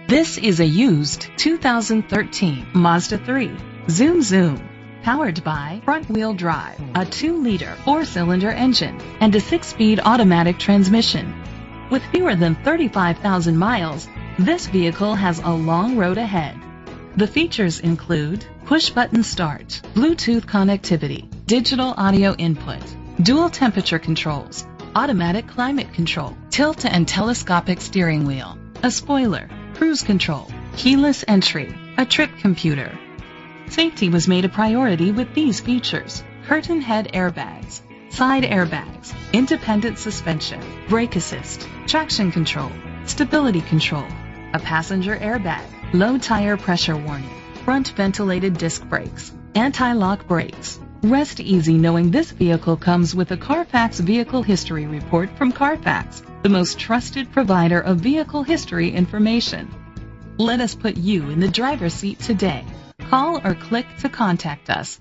This is a used 2013 Mazda 3. Zoom Zoom. Powered by front-wheel drive, a 2-liter 4-cylinder engine, and a 6-speed automatic transmission. With fewer than 35,000 miles, this vehicle has a long road ahead. The features include push-button start, Bluetooth connectivity, digital audio input, dual temperature controls, automatic climate control, tilt and telescopic steering wheel, a spoiler, cruise control, keyless entry, a trip computer. Safety was made a priority with these features: curtain head airbags, side airbags, independent suspension, brake assist, traction control, stability control, a passenger airbag, low tire pressure warning, front ventilated disc brakes, anti-lock brakes. Rest easy knowing this vehicle comes with a Carfax Vehicle History Report from Carfax, the most trusted provider of vehicle history information. Let us put you in the driver's seat today. Call or click to contact us.